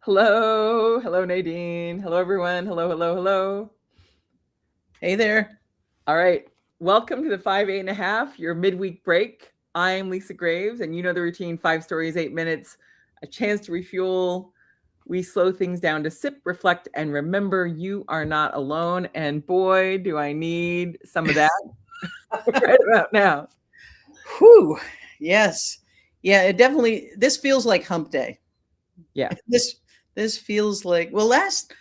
Hello. Hello, Nadine. Hello, everyone. Hello, hello, hello. Hey there. All right. Welcome to the 5, 8.5, your midweek break. I'm Lisa Graves, and you know the routine: 5 stories, 8 minutes, a chance to refuel. We slow things down to sip, reflect, and remember you are not alone. And boy, do I need some of that right about now. Whew. Yes. Yeah, it definitely this feels like hump day. Yeah. This feels like last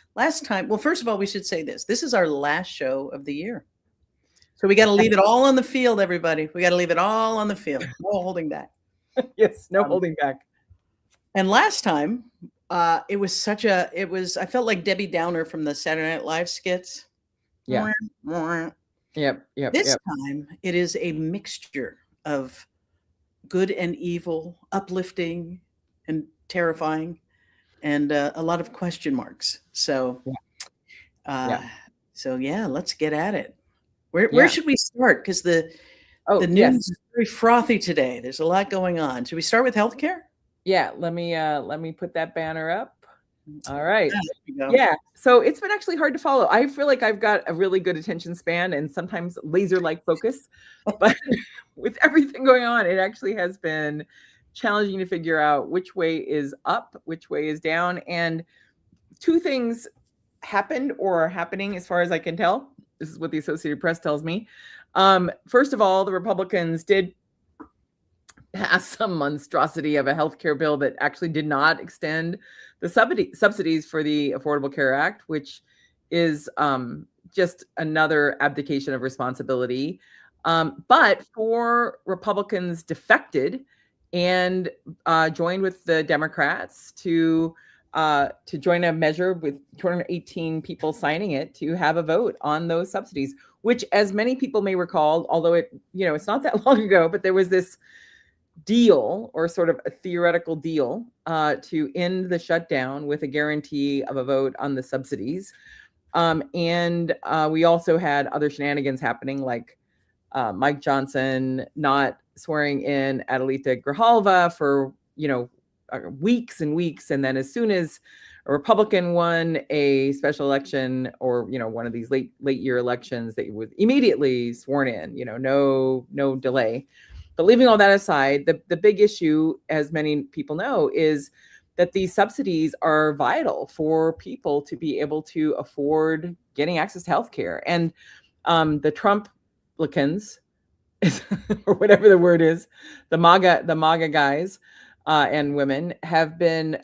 time. Well, first of all, we should say this. This is our last show of the year. So we got to leave it all on the field, everybody. We got to leave it all on the field. No holding back. Yes, no holding back. And last time, it was I felt like Debbie Downer from the Saturday Night Live skits. Yeah. Yep. This time it is a mixture of good and evil, uplifting and terrifying, and a lot of question marks. So, let's get at it. Where should we start? Because the news is very frothy today. There's a lot going on. Should we start with healthcare? Yeah, let me put that banner up. All right. Yeah. So it's been actually hard to follow. I feel like I've got a really good attention span and sometimes laser-like focus, but with everything going on, it actually has been challenging to figure out which way is up, which way is down. And two things happened or are happening as far as I can tell. This is what the Associated Press tells me. First of all, the Republicans did pass some monstrosity of a healthcare bill that actually did not extend the subsidies for the Affordable Care Act, which is just another abdication of responsibility. But 4 Republicans defected and joined with the Democrats to join a measure with 218 people signing it to have a vote on those subsidies, which, as many people may recall, although it's not that long ago, but there was this deal, or sort of a theoretical deal, to end the shutdown with a guarantee of a vote on the subsidies. And we also had other shenanigans happening, like Mike Johnson not swearing in Adelita Grijalva for, weeks and weeks. And then as soon as a Republican won a special election, or, one of these late year elections, they was immediately sworn in, no delay. But leaving all that aside, the big issue, as many people know, is that these subsidies are vital for people to be able to afford getting access to healthcare. And the Trumplicans, or whatever the word is, the MAGA guys and women have been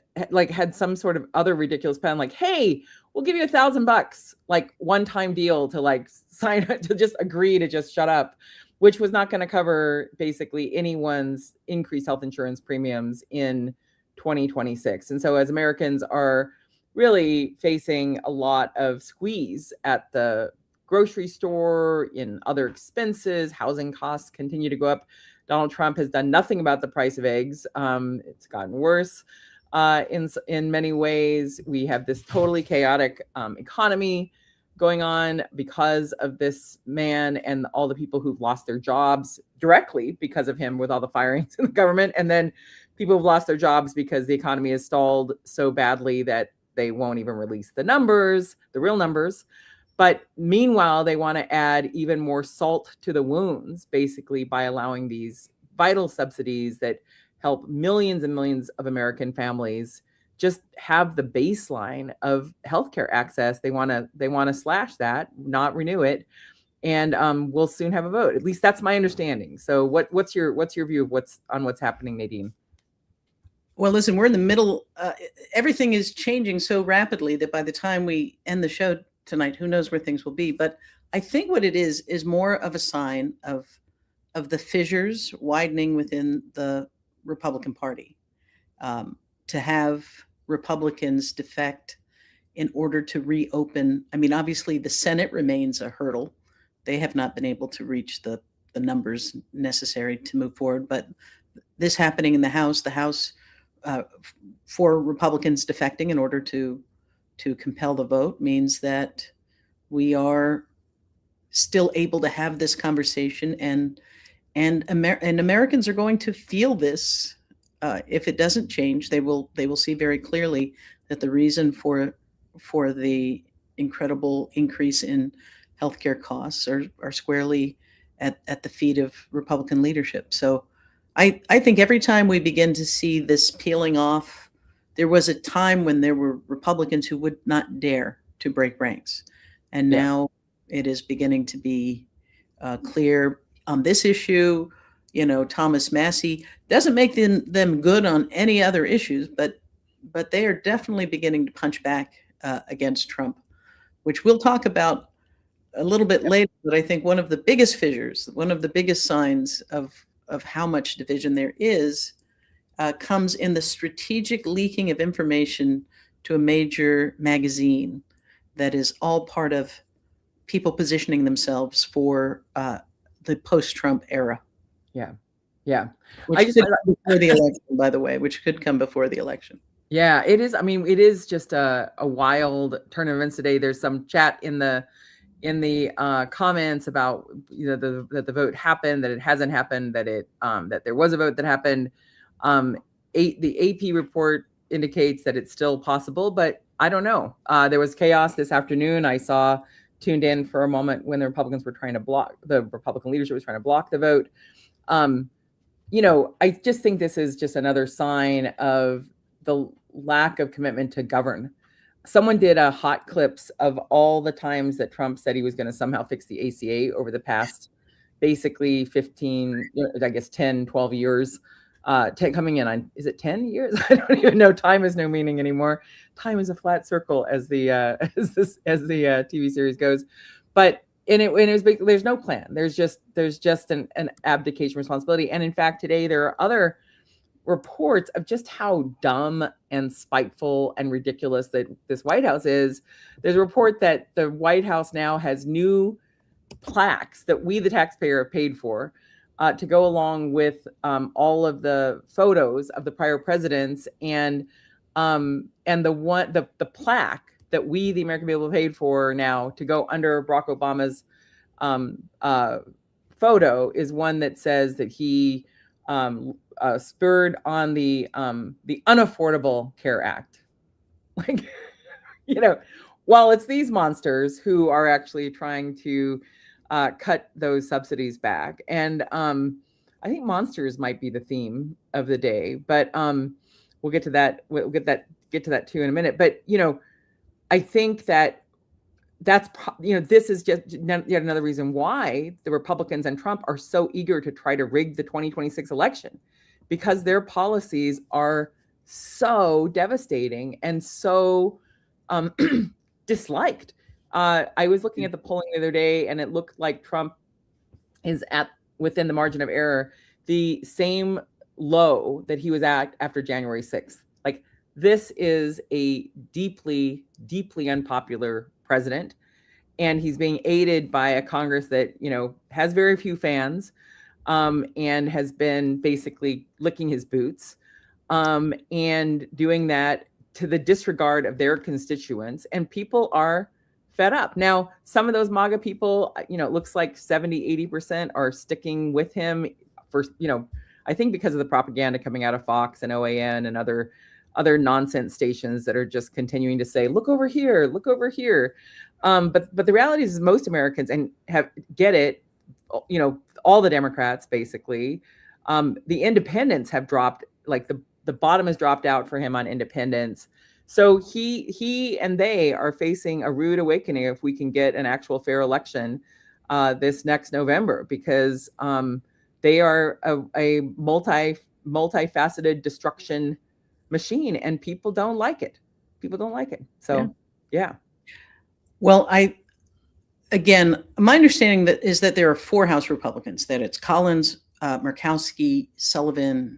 had some sort of other ridiculous plan, like, hey, we'll give you $1,000, like one-time deal to sign up, to just agree to just shut up, which was not going to cover basically anyone's increased health insurance premiums in 2026. And so as Americans are really facing a lot of squeeze at the grocery store, in other expenses, housing costs continue to go up. Donald Trump has done nothing about the price of eggs. It's gotten worse in many ways. We have this totally chaotic economy going on because of this man, and all the people who've lost their jobs directly because of him, with all the firings in the government, and then people who've lost their jobs because the economy is stalled so badly that they won't even release the real numbers. But meanwhile, they want to add even more salt to the wounds, basically, by allowing these vital subsidies that help millions and millions of American families just have the baseline of healthcare access. They want to slash that, not renew it, and we'll soon have a vote. At least that's my understanding. So what's your view of what's happening, Nadine? Well, listen, we're in the middle. Everything is changing so rapidly that by the time we end the show tonight, who knows where things will be. But I think what it is more of a sign of the fissures widening within the Republican Party. To have Republicans defect in order to reopen. I mean, obviously the Senate remains a hurdle. They have not been able to reach the numbers necessary to move forward. But this happening in the House, for Republicans defecting in order to compel the vote, means that we are still able to have this conversation, and Americans are going to feel this. If it doesn't change, they will see very clearly that the reason for the incredible increase in healthcare costs are squarely at the feet of Republican leadership. So I think every time we begin to see this peeling off, there was a time when there were Republicans who would not dare to break ranks. And now it is beginning to be clear on this issue. You know, Thomas Massie doesn't make them good on any other issues, but they are definitely beginning to punch back against Trump, which we'll talk about a little bit later. But I think one of the biggest fissures, one of the biggest signs of how much division there is, comes in the strategic leaking of information to a major magazine that is all part of people positioning themselves for the post-Trump era. Yeah. Which could come before the election, by the way, which could come before the election. Yeah, it is. I mean, it is just a wild turn of events today. There's some chat in the comments about, you know, that the vote happened, that it hasn't happened, that there was a vote that happened. The AP report indicates that it's still possible, but I don't know. There was chaos this afternoon. I tuned in for a moment when the Republican leadership was trying to block the vote. You know, I just think this is just another sign of the lack of commitment to govern. Someone did a hot clips of all the times that Trump said he was going to somehow fix the ACA over the past basically 15, I guess 10, 12 years, coming in on, is it 10 years? I don't even know. Time has no meaning anymore. Time is a flat circle, as the TV series goes. But it was big. There's no plan. There's just an abdication of responsibility. And in fact, today there are other reports of just how dumb and spiteful and ridiculous that this White House is. There's a report that the White House now has new plaques that we, the taxpayer, have paid for to go along with all of the photos of the prior presidents, and the plaque that we, the American people, paid for now to go under Barack Obama's photo is one that says that he spurred on the Unaffordable Care Act. Like, you know, while it's these monsters who are actually trying to cut those subsidies back. And I think monsters might be the theme of the day, but we'll get to that. We'll get to that too in a minute. But, you know, I think that's, this is just yet another reason why the Republicans and Trump are so eager to try to rig the 2026 election, because their policies are so devastating and so disliked. I was looking at the polling the other day, and it looked like Trump is within the margin of error, the same low that he was at after January 6th. Like, this is a deeply, deeply unpopular president, and he's being aided by a Congress that, you know, has very few fans, and has been basically licking his boots, and doing that to the disregard of their constituents. And people are fed up. Now, some of those MAGA people, you know, it looks like 70, 80% are sticking with him for, you know, I think because of the propaganda coming out of Fox and OAN and other nonsense stations that are just continuing to say, look over here, look over here. But the reality is most Americans get it, you know, all the Democrats, basically. The independents have dropped, like the bottom has dropped out for him on independents. So he and they are facing a rude awakening if we can get an actual fair election this next November, because they are a multifaceted destruction machine, and people don't like it. So, yeah. Well, again, my understanding is that there are 4 House Republicans, that it's Collins, Murkowski, Sullivan,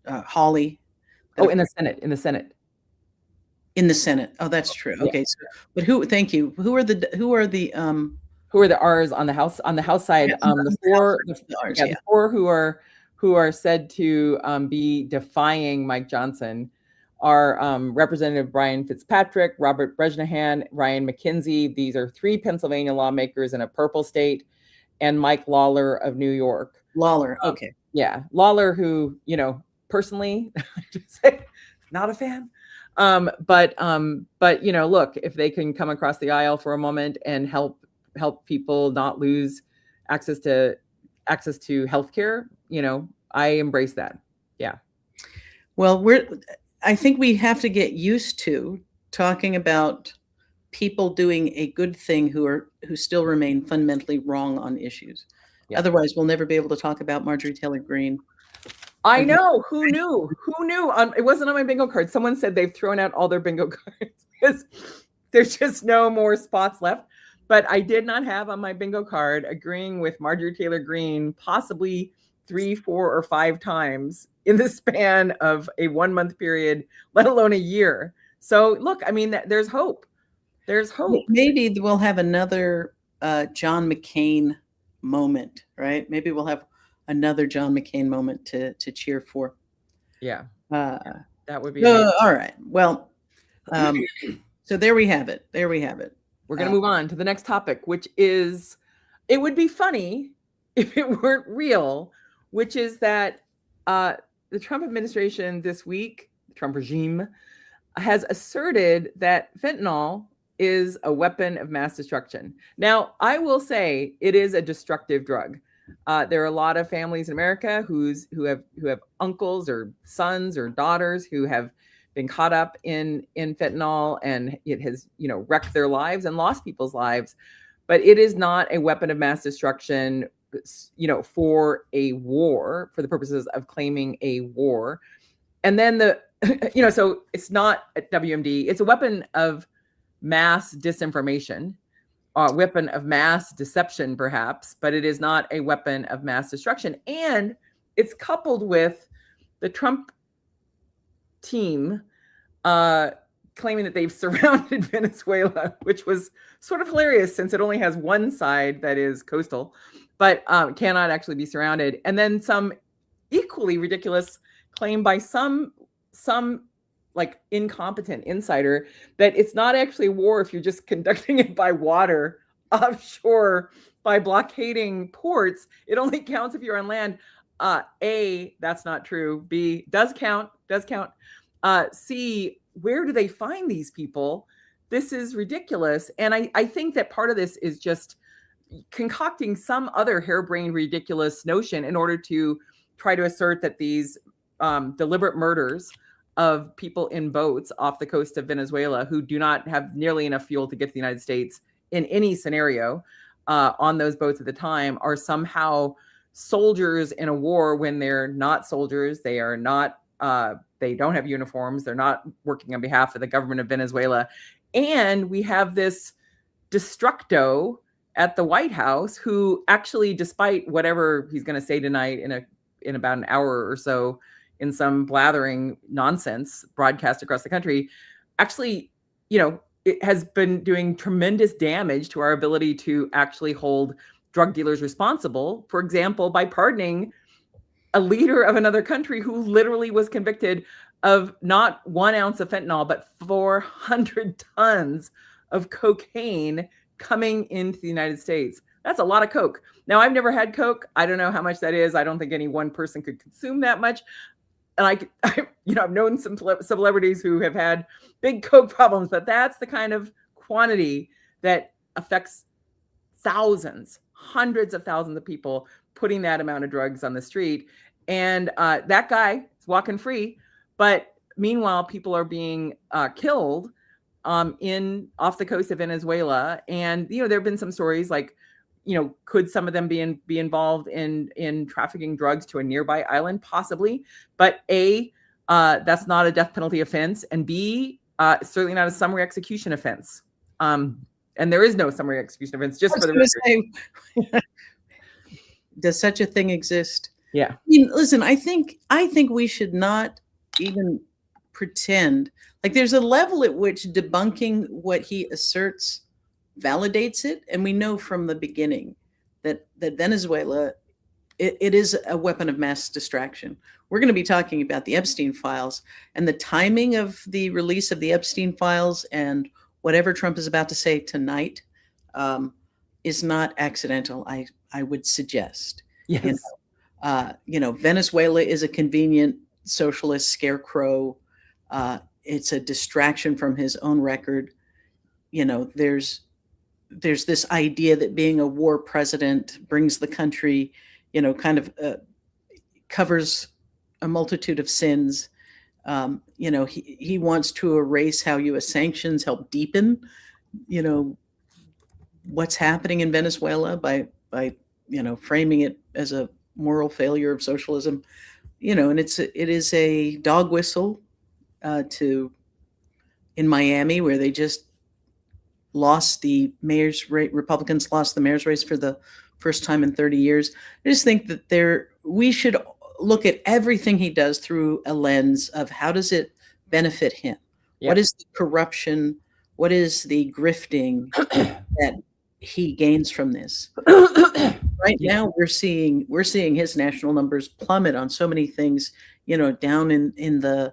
Hawley. Oh, in the Senate. Oh, that's true. Okay. So, but thank you. Who are the R's on the House side? The 4 who are said to be defying Mike Johnson are Representative Brian Fitzpatrick, Robert Brejnahan, Ryan McKenzie. These are 3 Pennsylvania lawmakers in a purple state, and Mike Lawler of New York. Lawler. Okay. Yeah. Lawler, who, you know, personally, not a fan. But look, if they can come across the aisle for a moment and help people not lose access to healthcare, I embrace that. Yeah. Well, I think we have to get used to talking about people doing a good thing who still remain fundamentally wrong on issues. Yeah. Otherwise, we'll never be able to talk about Marjorie Taylor Greene. I know. Who knew? It wasn't on my bingo card. Someone said they've thrown out all their bingo cards because there's just no more spots left. But I did not have on my bingo card agreeing with Marjorie Taylor Greene possibly 3, 4, or 5 times in the span of a 1-month period, let alone a year. So look, I mean, there's hope. There's hope. Maybe we'll have another John McCain moment, right? Maybe we'll have another John McCain moment to cheer for. Yeah. That would be amazing. All right. Well, so there we have it. We're going to move on to the next topic, which is, it would be funny if it weren't real, which is that the Trump administration this week, the Trump regime, has asserted that fentanyl is a weapon of mass destruction. Now, I will say it is a destructive drug. There are a lot of families in America who have uncles or sons or daughters who have been caught up in fentanyl, and it has, wrecked their lives and lost people's lives. But it is not a weapon of mass destruction, for a war, for the purposes of claiming a war. And then so it's not a WMD. It's a weapon of mass disinformation, a weapon of mass deception, perhaps, but it is not a weapon of mass destruction. And it's coupled with the Trump team claiming that they've surrounded Venezuela, which was sort of hilarious since it only has one side that is coastal, but cannot actually be surrounded. And then some equally ridiculous claim by some like incompetent insider that it's not actually a war if you're just conducting it by water offshore by blockading ports. It only counts if you're on land. A, that's not true. B, does count. C, where do they find these people? This is ridiculous. And I think that part of this is just concocting some other harebrained, ridiculous notion in order to try to assert that these deliberate murders of people in boats off the coast of Venezuela who do not have nearly enough fuel to get to the United States in any scenario on those boats at the time are somehow soldiers in a war when they're not soldiers. They are not, they don't have uniforms. They're not working on behalf of the government of Venezuela. And we have this destructo at the White House who actually, despite whatever he's going to say tonight in about an hour or so, in some blathering nonsense broadcast across the country, actually, it has been doing tremendous damage to our ability to actually hold drug dealers responsible. For example, by pardoning a leader of another country who literally was convicted of not 1 ounce of fentanyl, but 400 tons of cocaine coming into the United States. That's a lot of coke. Now, I've never had coke. I don't know how much that is. I don't think any one person could consume that much. And I've known some celebrities who have had big coke problems, but that's the kind of quantity that affects thousands, hundreds of thousands of people, putting that amount of drugs on the street. And that guy is walking free. But meanwhile, people are being killed off the coast of Venezuela. And, there have been some stories like, could some of them be involved in trafficking drugs to a nearby island? Possibly. But A, that's not a death penalty offense. And B, certainly not a summary execution offense. And there is no summary execution offense, just for the record. Does such a thing exist? Yeah. I mean, listen, I think we should not even pretend. Like, there's a level at which debunking what he asserts validates it. And we know from the beginning that Venezuela, it is a weapon of mass distraction. We're going to be talking about the Epstein files, and the timing of the release of the Epstein files and whatever Trump is about to say tonight is not accidental, I would suggest. Yes. Venezuela is a convenient socialist scarecrow It's a distraction from his own record. There's this idea that being a war president brings the country, kind of covers a multitude of sins. He wants to erase how U.S. sanctions help deepen, what's happening in Venezuela by framing it as a moral failure of socialism. And it is a dog whistle to in Miami, where they just lost the mayor's race. Republicans lost the mayor's race for the first time in 30 years. I just think that we should look at everything he does through a lens of how does it benefit him? Yep. What is the corruption? What is the grifting that he gains from this? Right now, we're seeing his national numbers plummet on so many things, down in the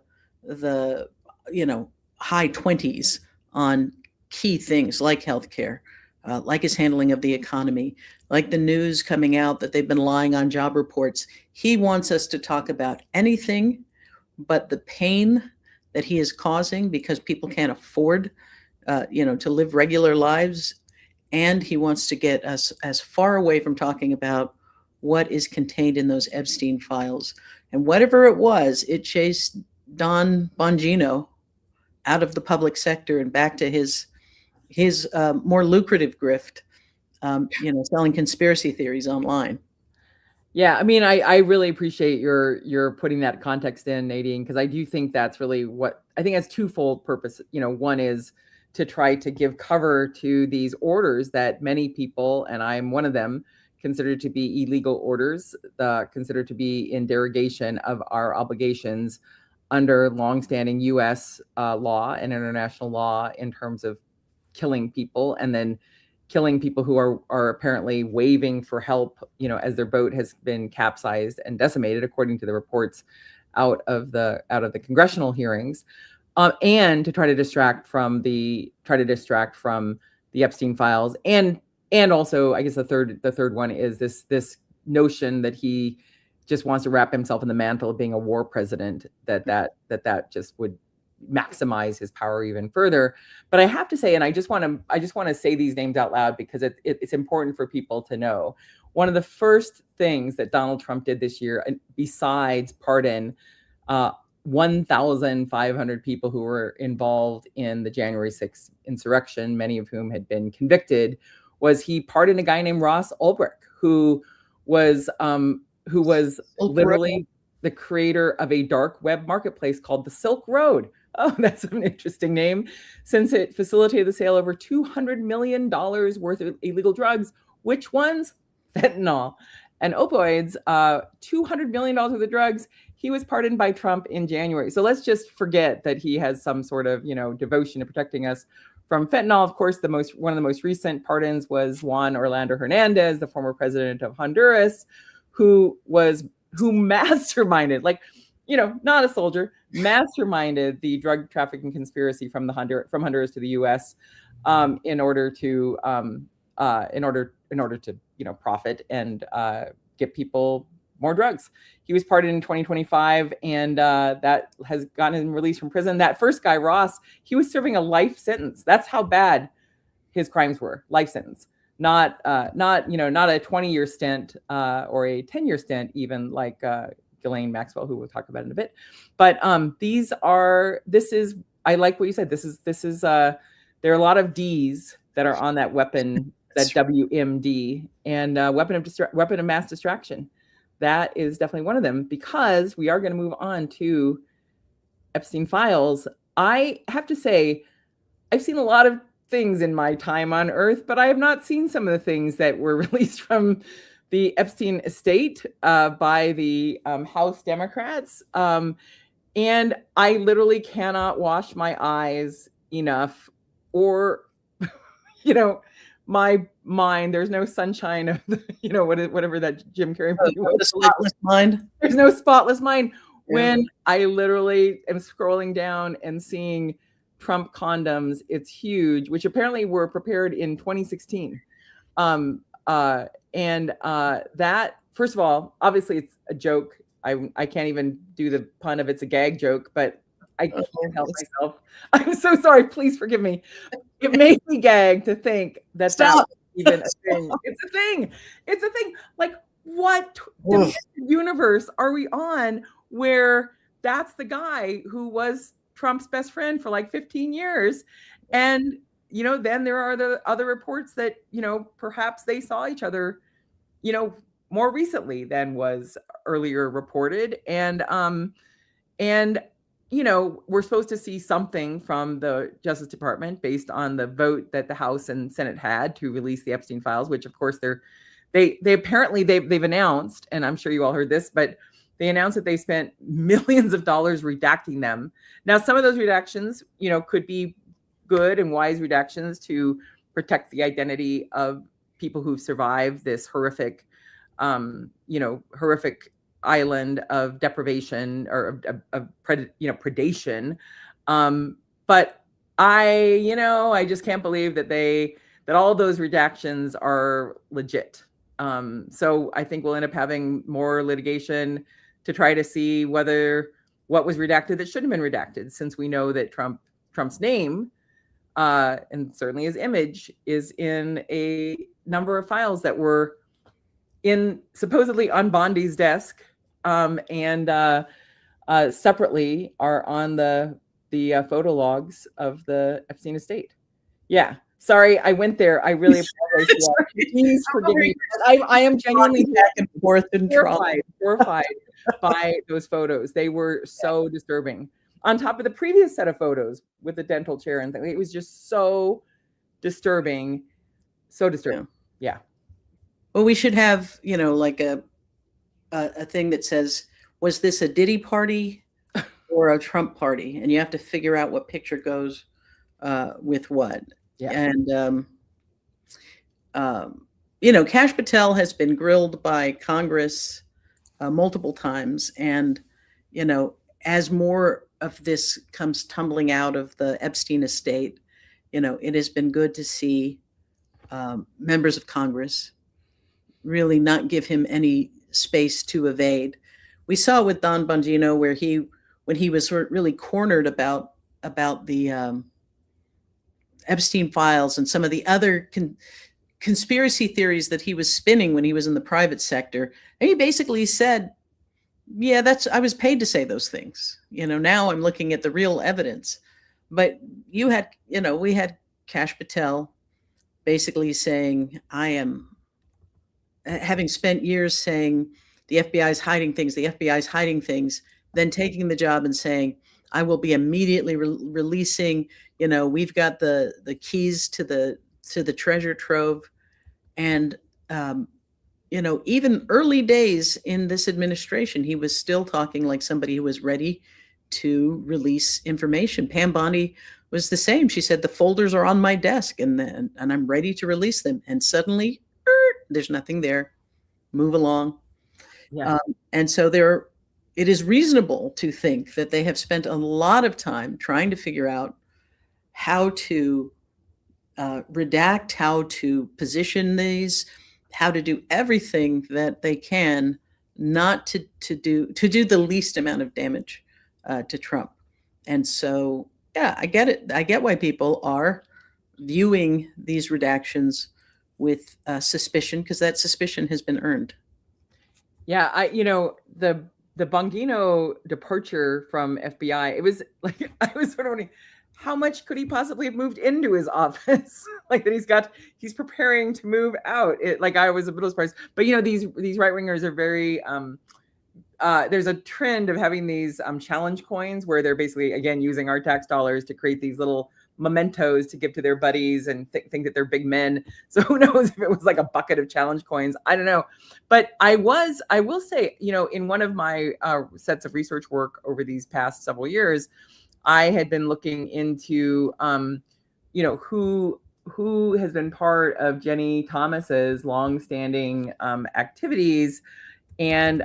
high 20s on key things like healthcare, like his handling of the economy, like the news coming out that they've been lying on job reports. He wants us to talk about anything but the pain that he is causing because people can't afford, to live regular lives. And he wants to get us as far away from talking about what is contained in those Epstein files. And whatever it was, it chased Don Bongino out of the public sector and back to his more lucrative grift, selling conspiracy theories online. Yeah, I mean, I really appreciate your putting that context in, Nadine, because I do think that's really what I think has twofold purpose. One is to try to give cover to these orders that many people, and I'm one of them, consider to be illegal orders, considered to be in derogation of our obligations under longstanding U.S. Law and international law in terms of killing people and then killing people who are apparently waving for help, as their boat has been capsized and decimated, according to the reports out of the congressional hearings. And to try to distract from the Epstein files, and also, I guess the third one is this notion that he just wants to wrap himself in the mantle of being a war president, that just would maximize his power even further. But I have to say, and I just want to say these names out loud because it's important for people to know. One of the first things that Donald Trump did this year, besides pardon 1,500 people who were involved in the January 6th insurrection, many of whom had been convicted, was he pardoned a guy named Ross Ulbricht, who was literally the creator of a dark web marketplace called the Silk Road. Oh, that's an interesting name, since it facilitated the sale of over $200 million worth of illegal drugs. Which ones? Fentanyl and opioids, $200 million worth of drugs. He was pardoned by Trump in January. So let's just forget that he has some sort of, devotion to protecting us from fentanyl. Of course, one of the most recent pardons was Juan Orlando Hernandez, the former president of Honduras, who masterminded, not a soldier, masterminded the drug trafficking conspiracy from Honduras to the U.S. In order to profit and get people more drugs. He was pardoned in 2025, and that has gotten him released from prison. That first guy, Ross, he was serving a life sentence. That's how bad his crimes were. Life sentence, not a 20-year stint or a 10-year stint, even like Ghislaine Maxwell, who we'll talk about in a bit. But I like what you said. There are a lot of D's that are on that weapon, that WMD, and weapon of mass distraction. That is definitely one of them, because we are going to move on to Epstein files. I have to say, I've seen a lot of things in my time on Earth, but I have not seen some of the things that were released from the Epstein estate by the House Democrats. And I literally cannot wash my eyes enough, or, my mind. There's no sunshine of whatever that Jim Carrey movie was. The spotless mind. There's no spotless mind. Yeah. When I literally am scrolling down and seeing Trump condoms, it's huge, which apparently were prepared in 2016. That, first of all, obviously it's a joke. I can't even do the pun of it's a gag joke, but I can't help myself. I'm so sorry. Please forgive me. It made me gag to think that that was even a thing. It's a thing. It's a thing. Like, what universe are we on where that's the guy who was Trump's best friend for like 15 years? And, then there are the other reports that, perhaps they saw each other, more recently than was earlier reported. And we're supposed to see something from the Justice Department based on the vote that the House and Senate had to release the Epstein files, which of course they apparently they've announced, and I'm sure you all heard this, but they announced that they spent millions of dollars redacting them. Now, some of those redactions, could be good and wise redactions to protect the identity of people who've survived this horrific island of deprivation or of predation. But I just can't believe that all those redactions are legit. So I think we'll end up having more litigation to try to see what was redacted that shouldn't have been redacted, since we know that Trump's name and certainly his image is in a number of files that were supposedly on Bondi's desk, and separately are on the photo logs of the Epstein estate. Yeah, sorry, I went there. I really apologize. Please forgive me. I am genuinely back and forth and horrified by those photos. They were so disturbing. On top of the previous set of photos with the dental chair and things, it was just so disturbing. So disturbing. Yeah. Well, we should have, like a thing that says, was this a Diddy party or a Trump party? And you have to figure out what picture goes with what. Yeah. And, Kash Patel has been grilled by Congress multiple times. And, as more of this comes tumbling out of the Epstein estate, it has been good to see members of Congress really not give him any space to evade. We saw with Don Bongino where when he was sort of really cornered about the Epstein files and some of the other conspiracy theories that he was spinning when he was in the private sector, and he basically said, yeah, I was paid to say those things. Now I'm looking at the real evidence. But we had Kash Patel basically saying, I am, having spent years saying the FBI is hiding things, then taking the job and saying, I will be immediately releasing, we've got the keys to the treasure trove. And, even early days in this administration, he was still talking like somebody who was ready to release information. Pam Bondi was the same. She said, the folders are on my desk and I'm ready to release them. And suddenly, there's nothing there. Move along. Yeah. And so it is reasonable to think that they have spent a lot of time trying to figure out how to redact, how to position these, how to do everything that they can not to do the least amount of damage to Trump. And so, yeah, I get it. I get why people are viewing these redactions with suspicion, because that suspicion has been earned. Yeah, the Bongino departure from FBI, it was like, I was sort of wondering, how much could he possibly have moved into his office? Like that he's preparing to move out. I was a little surprised. But these right wingers are very there's a trend of having these challenge coins where they're basically, again, using our tax dollars to create these little mementos to give to their buddies and think that they're big men. So who knows if it was like a bucket of challenge coins? I don't know. But I will say, in one of my sets of research work over these past several years, I had been looking into, who has been part of Jenny Thomas's longstanding activities. And,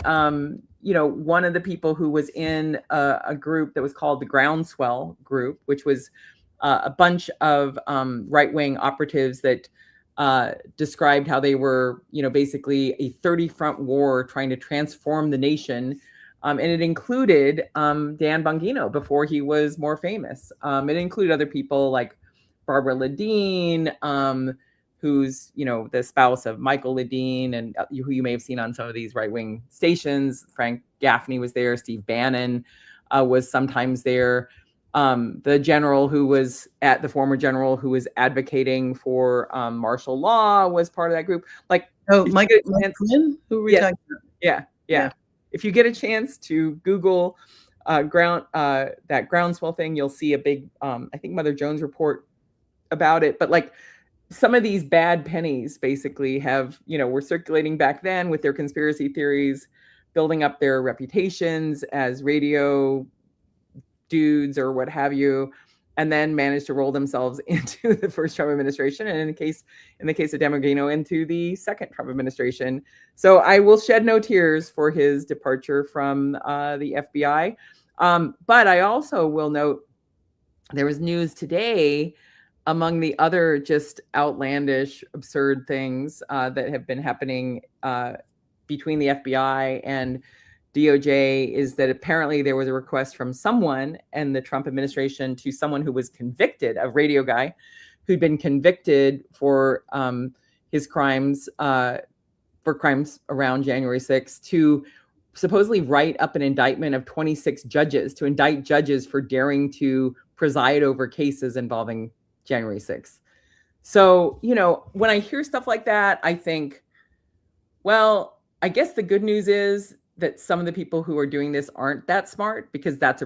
one of the people who was in a group that was called the Groundswell Group, which was a bunch of right-wing operatives that described how they were, basically a 30-front war trying to transform the nation And it included Dan Bongino before he was more famous. It included other people like Barbara Ladine, who's, the spouse of Michael Ladine, and who you may have seen on some of these right-wing stations. Frank Gaffney was there. Steve Bannon was sometimes there. The former general who was advocating for martial law was part of that group. Mike Flynn, who we talking about? Yeah. If you get a chance to Google that groundswell thing, you'll see a big, I think Mother Jones report about it. But some of these bad pennies basically were circulating back then with their conspiracy theories, building up their reputations as radio dudes or what have you, and then managed to roll themselves into the first Trump administration, and in the case of Dan Bongino, into the second Trump administration. So I will shed no tears for his departure from the FBI. But I also will note there was news today, among the other just outlandish, absurd things that have been happening between the FBI and DOJ, is that apparently there was a request from someone in the Trump administration to someone who was convicted, a radio guy who'd been convicted for his crimes, around January 6th, to supposedly write up an indictment of 26 judges, to indict judges for daring to preside over cases involving January 6th. So, when I hear stuff like that, I think, well, I guess the good news is that some of the people who are doing this aren't that smart, because that is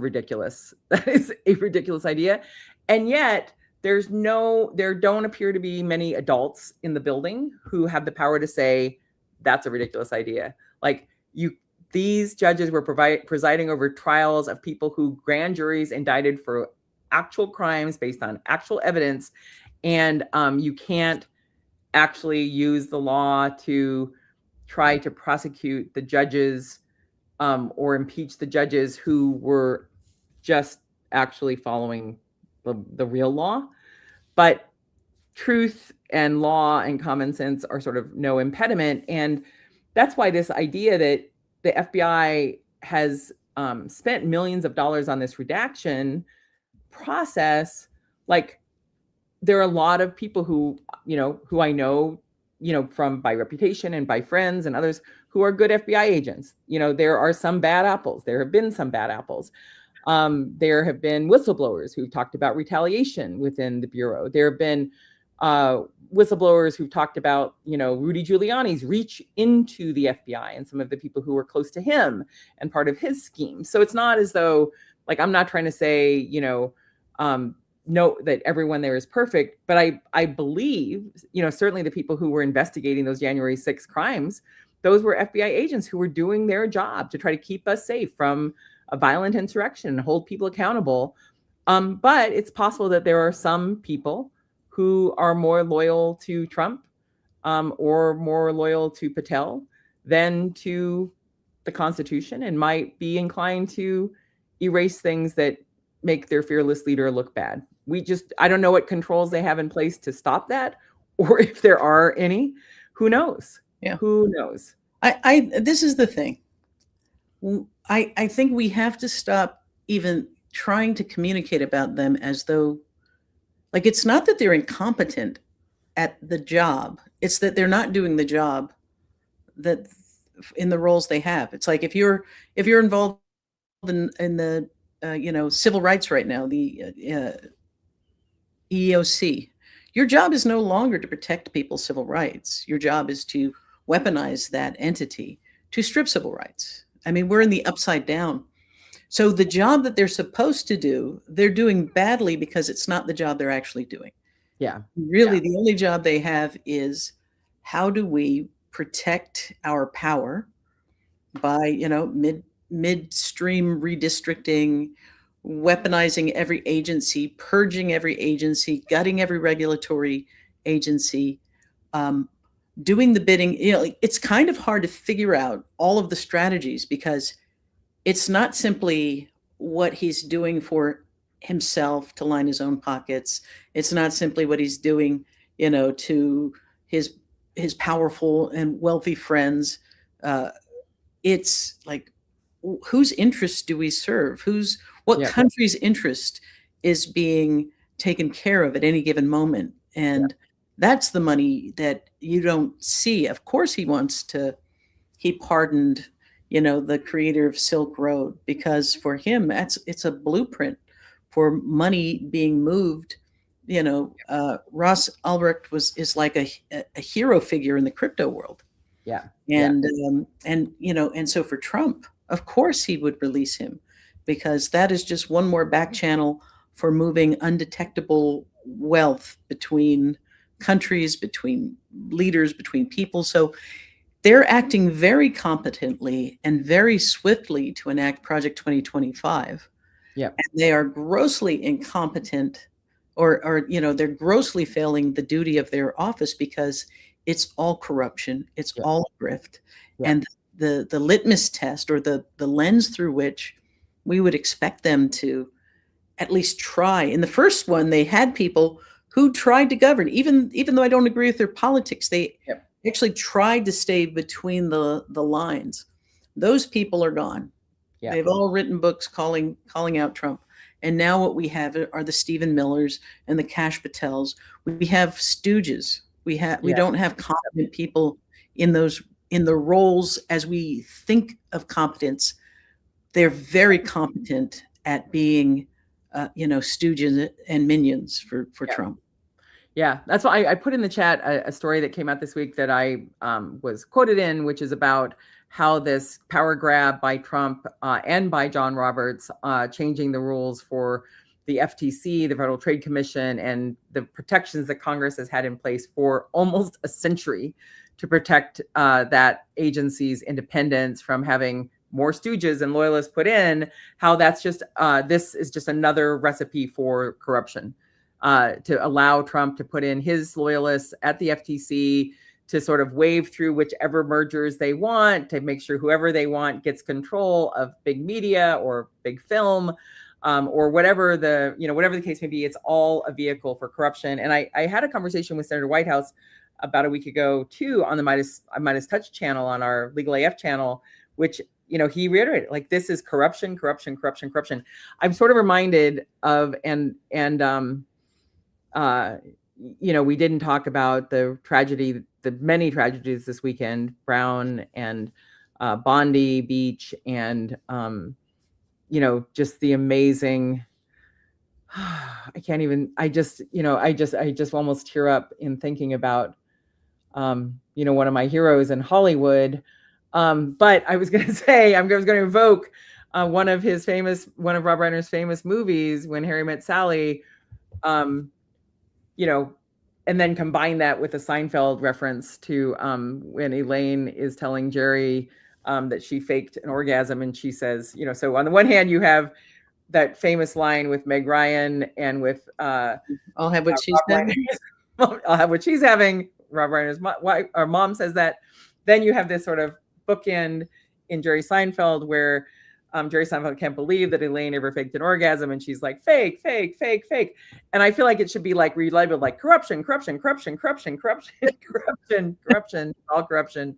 a ridiculous idea. And yet there don't appear to be many adults in the building who have the power to say that's a ridiculous idea. These judges were presiding over trials of people who grand juries indicted for actual crimes based on actual evidence. And you can't actually use the law to try to prosecute the judges or impeach the judges who were just actually following the real law. But truth and law and common sense are sort of no impediment. And that's why this idea that the FBI has spent millions of dollars on this redaction process, there are a lot of people who I know, by reputation and by friends and others, who are good FBI agents. There are some bad apples. There have been some bad apples. There have been whistleblowers who've talked about retaliation within the Bureau. There have been whistleblowers who've talked about, Rudy Giuliani's reach into the FBI and some of the people who were close to him and part of his scheme. So it's not as though, I'm not trying to say, no, that everyone there is perfect, but I believe, certainly the people who were investigating those January 6th crimes, those were FBI agents who were doing their job to try to keep us safe from a violent insurrection and hold people accountable. But it's possible that there are some people who are more loyal to Trump or more loyal to Patel than to the Constitution, and might be inclined to erase things that make their fearless leader look bad. I don't know what controls they have in place to stop that, or if there are any. Who knows? Yeah. Who knows? This is the thing. I think we have to stop even trying to communicate about them as though, it's not that they're incompetent at the job. It's that they're not doing the job that in the roles they have. It's like if you're involved in the civil rights right now, the EEOC, your job is no longer to protect people's civil rights. Your job is to weaponize that entity to strip civil rights. I mean, we're in the upside down. So the job that they're supposed to do, they're doing badly because it's not the job they're actually doing. Yeah. Really, the only job they have is, how do we protect our power by, midstream redistricting, weaponizing every agency, purging every agency, gutting every regulatory agency, doing the bidding. It's kind of hard to figure out all of the strategies, because it's not simply what he's doing for himself to line his own pockets. It's not simply what he's doing, to his powerful and wealthy friends. It's like whose interests do we serve? What country's interest is being taken care of at any given moment? And that's the money that you don't see. Of course, he pardoned, the creator of Silk Road, because for him, it's a blueprint for money being moved. Ross Ulbricht is like a hero figure in the crypto world. Yeah. And so for Trump, of course he would release him, because that is just one more back channel for moving undetectable wealth between countries, between leaders, between people. So they're acting very competently and very swiftly to enact Project 2025. Yeah. And they are grossly incompetent, or they're grossly failing the duty of their office, because it's all corruption. It's all grift. And the litmus test, or the lens through which we would expect them to at least try. In the first one, they had people who tried to govern, even though I don't agree with their politics, they actually tried to stay between the lines. Those people are gone. They've all written books calling out Trump. And now what we have are the Stephen Millers and the Kash Patels. We have stooges. We don't have competent people in the roles as we think of competence. They're very competent at being, stooges and minions for Trump. Yeah, that's why I put in the chat a story that came out this week that I was quoted in, which is about how this power grab by Trump and by John Roberts, changing the rules for the FTC, the Federal Trade Commission, and the protections that Congress has had in place for almost a century to protect that agency's independence from having more stooges and loyalists put in, how that's just, this is just another recipe for corruption. To allow Trump to put in his loyalists at the FTC to sort of wave through whichever mergers they want, to make sure whoever they want gets control of big media or big film, or whatever the case may be. It's all a vehicle for corruption. And I had a conversation with Senator Whitehouse about a week ago too on the Midas Touch channel, on our Legal AF channel, which he reiterated, like, this is corruption, corruption, corruption, corruption. I'm sort of reminded of we didn't talk about the many tragedies this weekend, Brown and Bondi Beach, and just the amazing. I just almost tear up in thinking about, one of my heroes in Hollywood. But I was going to say, I was going to evoke one of Rob Reiner's famous movies, When Harry Met Sally. And then combine that with a Seinfeld reference to when Elaine is telling Jerry that she faked an orgasm, and she says, so on the one hand you have that famous line with Meg Ryan and with I'll have what she's having. I'll have what she's having. Rob Reiner's mom says that. Then you have this sort of bookend in Jerry Seinfeld where Jerry Seinfeld can't believe that Elaine ever faked an orgasm, and she's like, fake, fake, fake, fake. And I feel like it should be like relabeled like corruption, corruption, corruption, corruption, corruption, corruption, corruption, all corruption.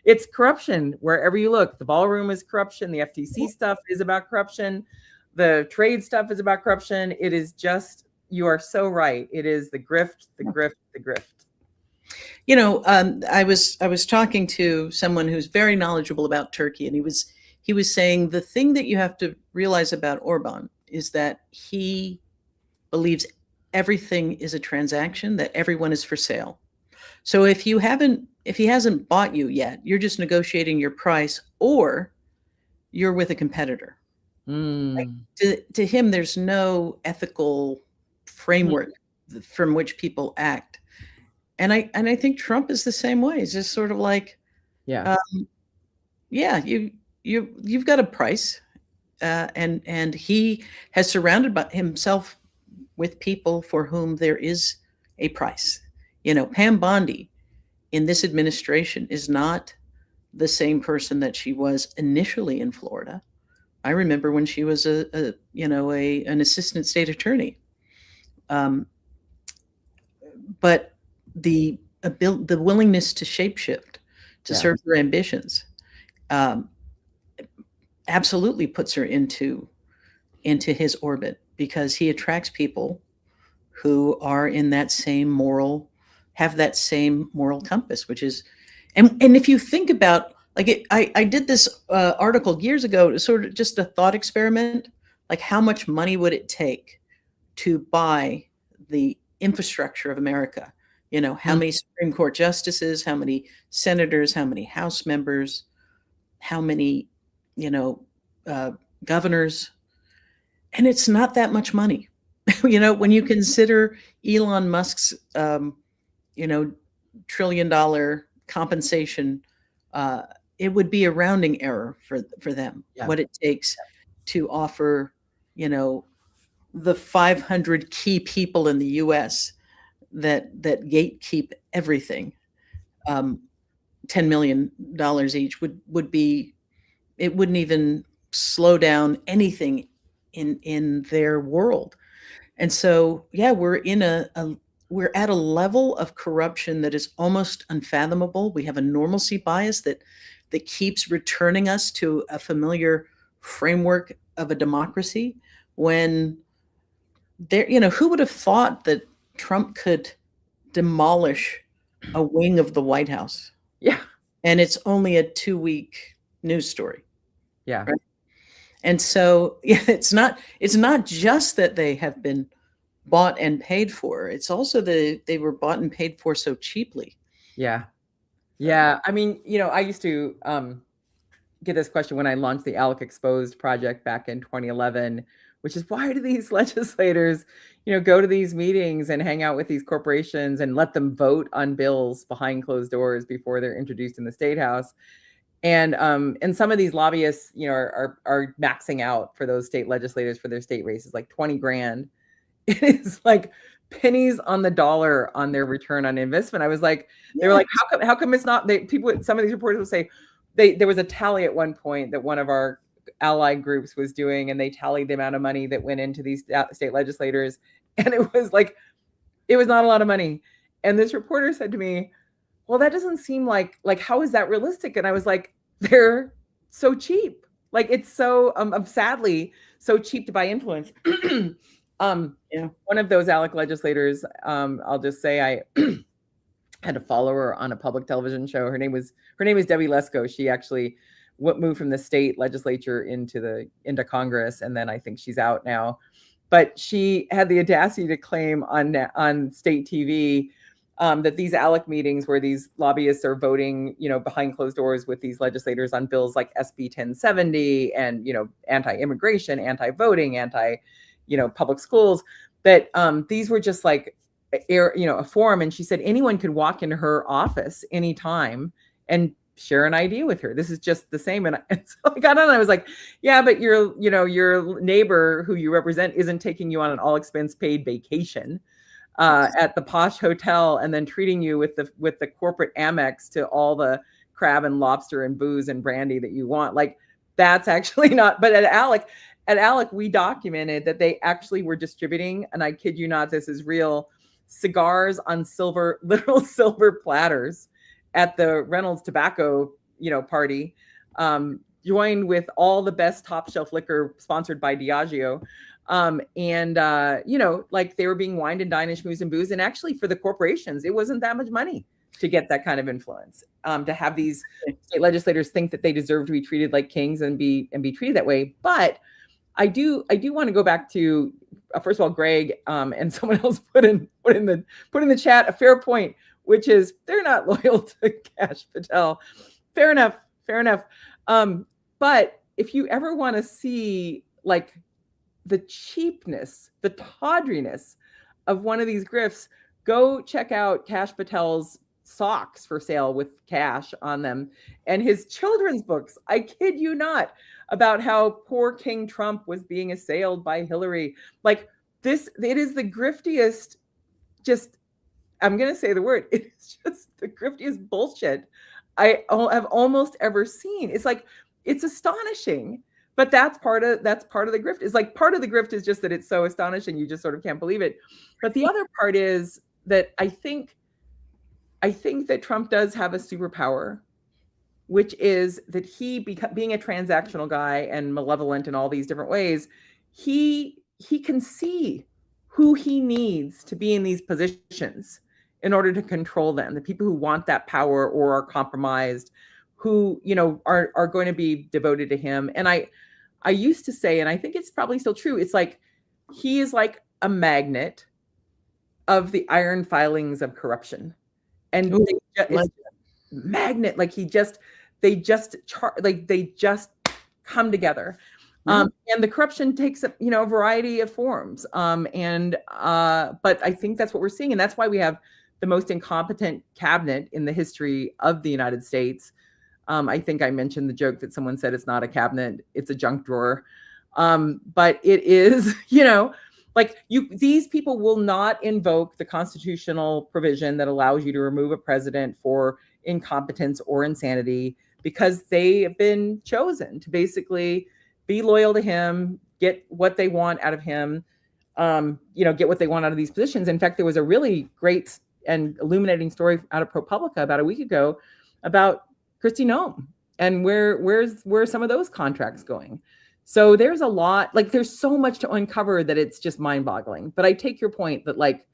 It's corruption wherever you look. The ballroom is corruption. The FTC stuff is about corruption. The trade stuff is about corruption. It is just, you are so right. It is the grift, the grift, the grift. I was talking to someone who's very knowledgeable about Turkey, and he was saying the thing that you have to realize about Orban is that he believes everything is a transaction, that everyone is for sale. So if he hasn't bought you yet, you're just negotiating your price, or you're with a competitor. Like, to him, there's no ethical framework from which people act. And I think Trump is the same way. It's just sort of like, you've got a price, and he has surrounded himself with people for whom there is a price. Pam Bondi in this administration is not the same person that she was initially in Florida. I remember when she was an assistant state attorney. But the willingness to shapeshift, to serve her ambitions, absolutely puts her into his orbit, because he attracts people who are in that same moral, have that same moral compass, which is, and if you think about, like, I did this article years ago, sort of just a thought experiment, like how much money would it take to buy the infrastructure of America? You know, how many Supreme Court justices, how many senators, how many House members, how many, you know, governors, and it's not that much money. You know, when you consider Elon Musk's, you know, $1 trillion compensation, it would be a rounding error for them. Yeah. What it takes to offer, you know, the 500 key people in the U.S. that gatekeep everything, $10 million each would be, it wouldn't even slow down anything in their world. And so, yeah, we're at a level of corruption that is almost unfathomable. We have a normalcy bias that keeps returning us to a familiar framework of a democracy, when there, you know, who would have thought that Trump could demolish a wing of the White House? Yeah. And it's only a 2-week news story. Yeah. Right? And so, yeah, it's not just that they have been bought and paid for. It's also that they were bought and paid for so cheaply. Yeah. Yeah. I mean, you know, I used to get this question when I launched the ALEC Exposed project back in 2011, which is, why do these legislators, you know, go to these meetings and hang out with these corporations and let them vote on bills behind closed doors before they're introduced in the State House? And some of these lobbyists, you know, are maxing out for those state legislators for their state races, like 20 grand. It is like pennies on the dollar on their return on investment. I was like, they were like, how come it's not, some of these reporters will say, there was a tally at one point that one of our allied groups was doing, and they tallied the amount of money that went into these state legislators. And it was not a lot of money. And this reporter said to me, well, that doesn't seem like how is that realistic? And I was like, they're so cheap. Like, it's so sadly so cheap to buy influence. Yeah. One of those ALEC legislators, I'll just say, I had to follow her on a public television show. Her name is Debbie Lesko. She actually moved from the state legislature into Congress, and then I think she's out now. But she had the audacity to claim on state TV that these ALEC meetings where these lobbyists are voting, you know, behind closed doors with these legislators on bills like SB 1070 and, you know, anti-immigration, anti-voting, you know, public schools, that these were just like, you know, a forum. And she said anyone could walk into her office anytime and share an idea with her. This is just the same. And so I got on and I was like, yeah, but your neighbor who you represent isn't taking you on an all expense paid vacation at the posh hotel and then treating you with the corporate Amex to all the crab and lobster and booze and brandy that you want. Like, that's actually not. But at ALEC, we documented that they actually were distributing, and I kid you not, this is real, cigars on literal silver platters at the Reynolds Tobacco, you know, party, joined with all the best top shelf liquor sponsored by Diageo. You know, like, they were being wined and dined and schmoozed and booze. And actually, for the corporations, it wasn't that much money to get that kind of influence, to have these state legislators think that they deserve to be treated like kings and be treated that way. But I do want to go back to first of all, Greg and someone else put in the chat a fair point, which is they're not loyal to Kash Patel. Fair enough. But if you ever want to see like the cheapness, the tawdriness of one of these grifts, go check out Kash Patel's socks for sale with cash on them, and his children's books, I kid you not, about how poor King Trump was being assailed by Hillary. Like, this, it is the griftiest, just, I'm going to say the word, it's just the griftiest bullshit I have almost ever seen. It's like, it's astonishing, but that's part of the grift. Is like, part of the grift is just that it's so astonishing, you just sort of can't believe it. But the other part is that I think that Trump does have a superpower, which is that he, being a transactional guy and malevolent in all these different ways, he can see who he needs to be in these positions in order to control them. The people who want that power or are compromised, who, you know, are going to be devoted to him. And I used to say, and I think it's probably still true, it's like he is like a magnet of the iron filings of corruption. And it's magnet, like they just come together. And the corruption takes a, you know, a variety of forms. But I think that's what we're seeing. And that's why we have the most incompetent cabinet in the history of the United States. I think I mentioned the joke that someone said it's not a cabinet, it's a junk drawer. But it is, you know, like these people will not invoke the constitutional provision that allows you to remove a president for incompetence or insanity, because they have been chosen to basically be loyal to him, get what they want out of him, you know, get what they want out of these positions. In fact, there was a really great and illuminating story out of ProPublica about a week ago about Kristi Noem and where's some of those contracts going. So there's a lot, like there's so much to uncover that it's just mind-boggling. But I take your point that like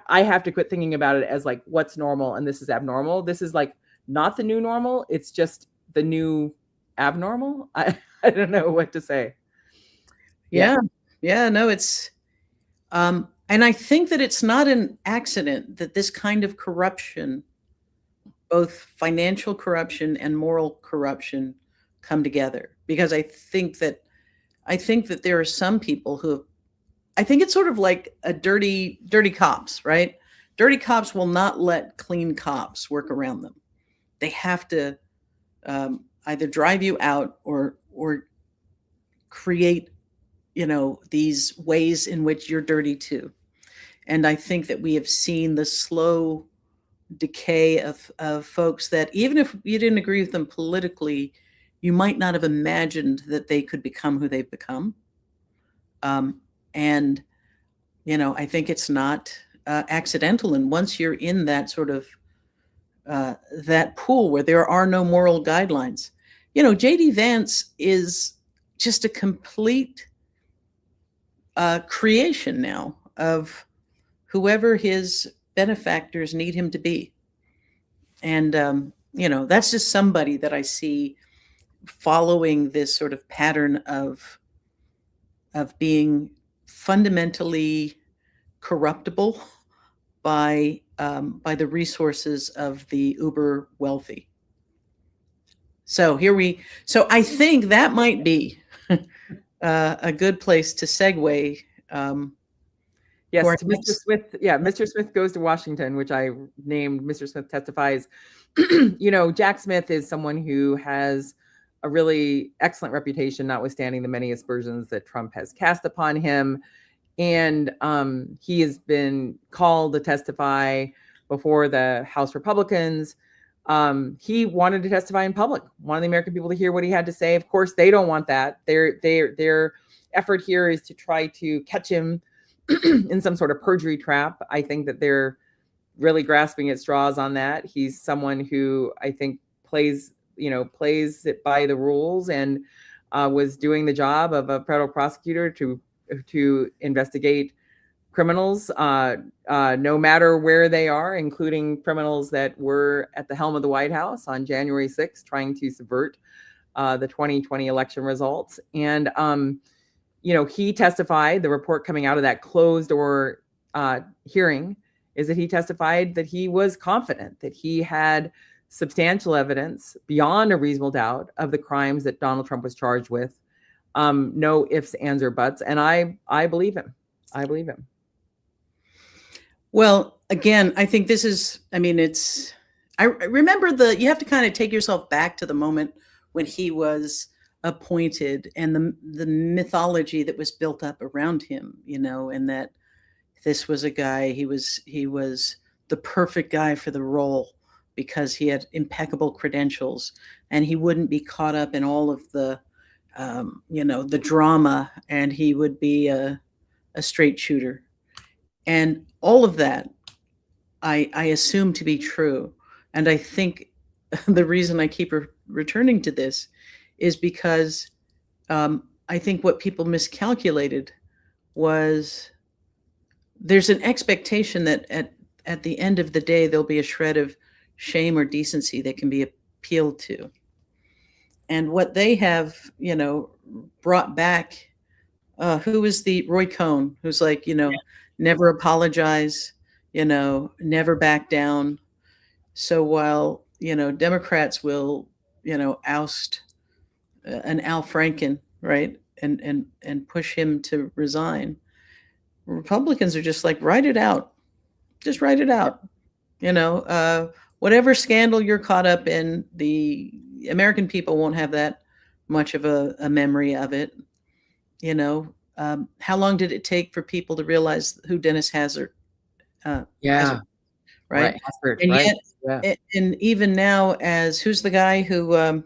I have to quit thinking about it as like what's normal and this is abnormal. This is like not the new normal. It's just the new abnormal. I don't know what to say. Yeah. No, it's and I think that it's not an accident that this kind of corruption, both financial corruption and moral corruption, come together, because I think that there are some people who, I think it's sort of like a dirty cops, right? Dirty cops will not let clean cops work around them. They have to either drive you out or create, you know, these ways in which you're dirty too. And I think that we have seen the slow decay of folks that even if you didn't agree with them politically, you might not have imagined that they could become who they've become. And, you know, I think it's not accidental. And once you're in that sort of that pool where there are no moral guidelines, you know, J.D. Vance is just a complete creation now of whoever his benefactors need him to be. And, you know, that's just somebody that I see following this sort of pattern of being fundamentally corruptible by the resources of the uber wealthy. So I think that might be a good place to segue. Yes, to Mr. Smith. Yeah, Mr. Smith Goes to Washington, which I named Mr. Smith Testifies. You know, Jack Smith is someone who has a really excellent reputation, notwithstanding the many aspersions that Trump has cast upon him. And he has been called to testify before the House Republicans. He wanted to testify in public, wanted the American people to hear what he had to say. Of course, they don't want that. Their effort here is to try to catch him in some sort of perjury trap. I think that they're really grasping at straws on that. He's someone who I think plays it by the rules and was doing the job of a federal prosecutor to investigate criminals, no matter where they are, including criminals that were at the helm of the White House on January 6th, trying to subvert the 2020 election results. And, you know, he testified, the report coming out of that closed door hearing is that he testified that he was confident that he had substantial evidence beyond a reasonable doubt of the crimes that Donald Trump was charged with. No ifs, ands, or buts. And I believe him. I believe him. Well, again, I think this is, I mean, I remember you have to kind of take yourself back to the moment when he was appointed and the mythology that was built up around him, you know, and that this was a guy, he was the perfect guy for the role because he had impeccable credentials and he wouldn't be caught up in all of the, you know, the drama, and he would be a straight shooter. And all of that, I assume to be true. And I think the reason I keep returning to this is because I think what people miscalculated was there's an expectation that at the end of the day, there'll be a shred of shame or decency that can be appealed to. And what they have, brought back, who is the Roy Cohn, who's like, never apologize, never back down. So while, Democrats will, oust an Al Franken, right, and push him to resign, Republicans are just like, write it out. Just write it out. Whatever scandal you're caught up in, the American people won't have that much of a memory of it. How long did it take for people to realize who Dennis Hazard? Yeah. Right. Hazard, and right. Yet, and even now, as who's the guy who,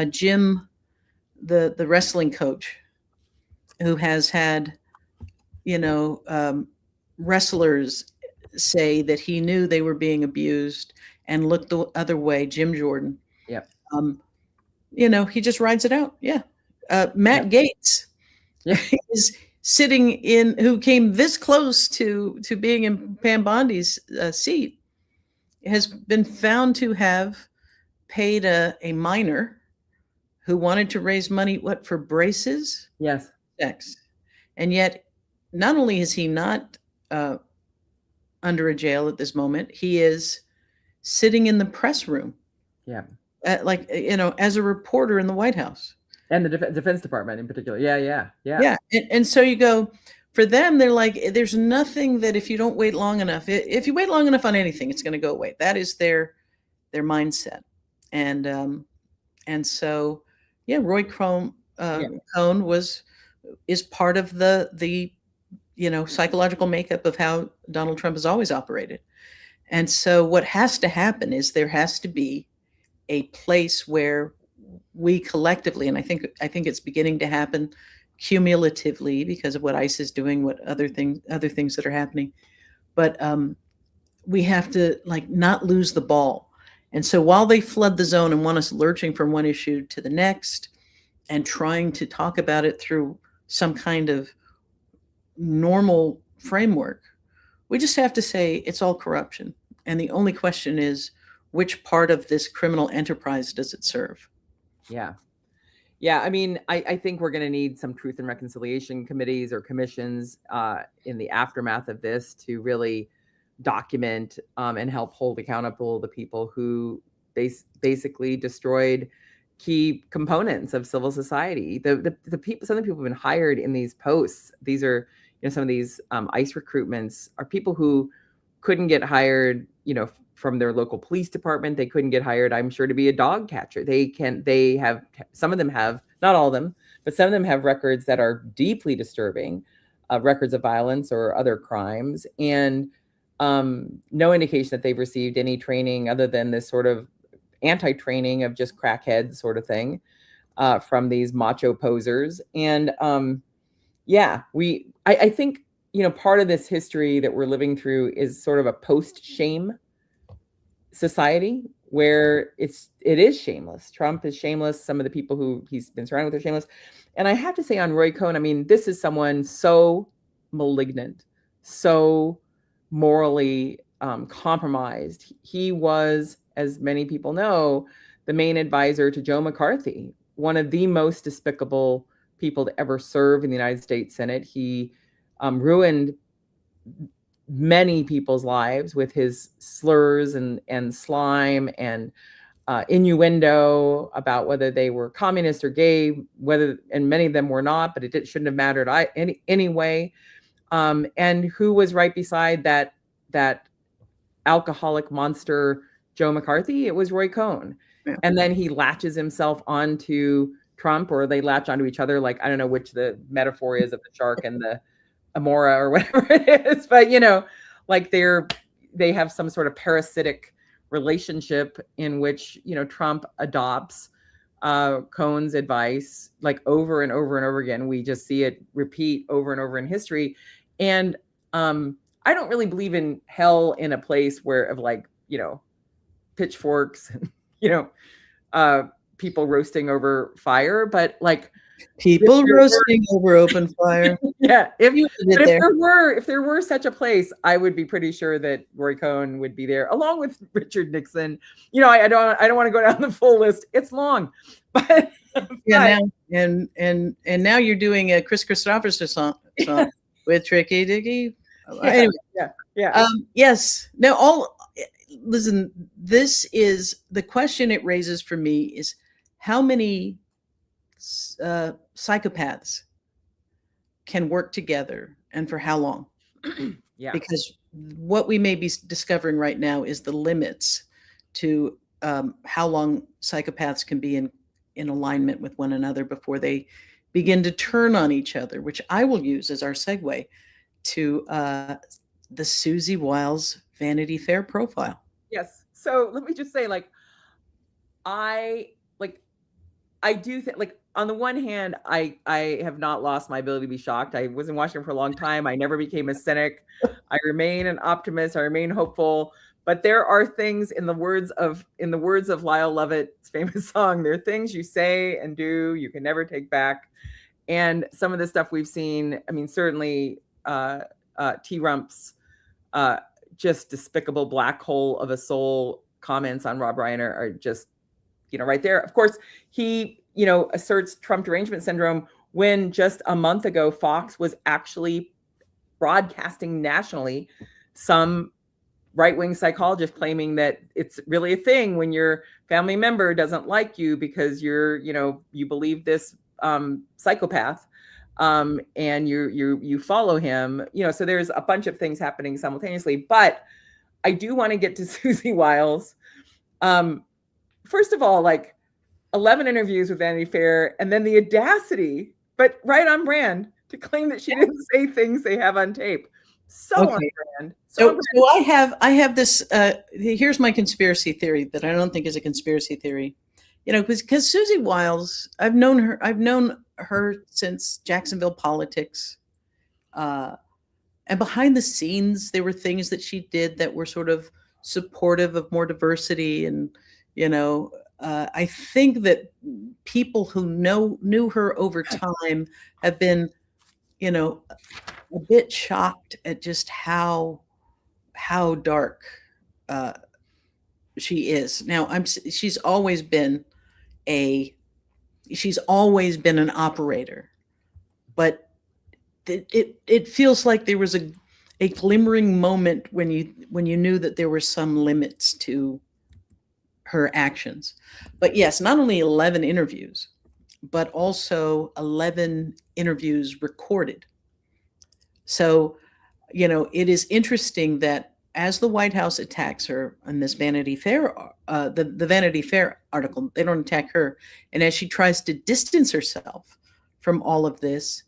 Jim, the wrestling coach, who has had, wrestlers say that he knew they were being abused and looked the other way. Jim Jordan. Yep. He just rides it out. Yeah. Matt Gaetz is sitting who came this close to being in Pam Bondi's seat, has been found to have paid a minor who wanted to raise money, for braces? Yes. Sex. And yet, not only is he not under a jail at this moment, he is sitting in the press room. Yeah. As a reporter in the White House. And the Defense Department in particular. Yeah. Yeah. And so you go, for them, they're like, there's nothing that if you don't wait long enough, if you wait long enough on anything, it's going to go away. That is their mindset. And so, Roy Cohn is part of the psychological makeup of how Donald Trump has always operated. And so what has to happen is there has to be a place where we collectively, and I think it's beginning to happen cumulatively because of what ICE is doing, what other things that are happening. But we have to not lose the ball. And so while they flood the zone and want us lurching from one issue to the next and trying to talk about it through some kind of normal framework, we just have to say it's all corruption. And the only question is, which part of this criminal enterprise does it serve? Yeah. I mean, I think we're going to need some truth and reconciliation committees or commissions in the aftermath of this to really document and help hold accountable the people who basically destroyed key components of civil society. The people, some of the people who've been hired in these posts, these are, some of these ICE recruitments are people who couldn't get hired, from their local police department. They couldn't get hired, I'm sure, to be a dog catcher. They have, some of them have, not all of them, but some of them have records that are deeply disturbing, records of violence or other crimes, and no indication that they've received any training other than this sort of anti-training of just crackheads sort of thing from these macho posers. And I think, part of this history that we're living through is sort of a post-shame society where it is shameless. Trump is shameless. Some of the people who he's been surrounded with are shameless. And I have to say on Roy Cohn, I mean, this is someone so malignant, so morally compromised. He was, as many people know, the main advisor to Joe McCarthy, one of the most despicable people to ever serve in the United States Senate. He ruined many people's lives with his slurs and slime and innuendo about whether they were communist or gay, and many of them were not, but it shouldn't have mattered anyway. And who was right beside that alcoholic monster, Joe McCarthy? It was Roy Cohn. Yeah. And then he latches himself onto Trump, or they latch onto each other. Like, I don't know which the metaphor is of the shark and the Amora or whatever it is, but like they have some sort of parasitic relationship in which, Trump adopts Cohn's advice, like over and over and over again. We just see it repeat over and over in history. And I don't really believe in hell in a place where of pitchforks and, people roasting over fire, but like people roasting over open fire. Yeah, if there were such a place, I would be pretty sure that Roy Cohn would be there, along with Richard Nixon. I don't want to go down the full list. It's long, but yeah. Now now you're doing a Chris Christopherson song with Tricky Dicky. Anyway, yes. Now listen. This is the question it raises for me: is how many psychopaths can work together, and for how long? Because what we may be discovering right now is the limits to how long psychopaths can be in alignment with one another before they begin to turn on each other, which I will use as our segue to the Susie Wiles Vanity Fair profile. Yes. So let me just say, I do think, on the one hand, I have not lost my ability to be shocked. I was in Washington for a long time. I never became a cynic. I remain an optimist. I remain hopeful. But there are things, in the words of Lyle Lovett's famous song, there are things you say and do you can never take back. And some of the stuff we've seen, I mean, certainly T. Rump's just despicable black hole of a soul comments on Rob Reiner are just, right there. Of course, he, asserts Trump derangement syndrome when just a month ago, Fox was actually broadcasting nationally some right-wing psychologist claiming that it's really a thing when your family member doesn't like you because you believe this psychopath and you follow him, so there's a bunch of things happening simultaneously. But I do want to get to Susie Wiles. First of all, 11 interviews with Vanity Fair, and then the audacity, but right on brand, to claim that she didn't say things they have on tape. So on brand. So I have this. Here's my conspiracy theory that I don't think is a conspiracy theory. Because Susie Wiles, I've known her since Jacksonville Politics, and behind the scenes, there were things that she did that were sort of supportive of more diversity, and I think that people who knew her over time have been, a bit shocked at just how dark she is. Now, she's always been an operator, but it feels like there was a glimmering moment when you knew that there were some limits to her actions. But yes, not only 11 interviews, but also 11 interviews recorded. So, it is interesting that as the White House attacks her on this Vanity Fair, the Vanity Fair article, they don't attack her. And as she tries to distance herself from all of this,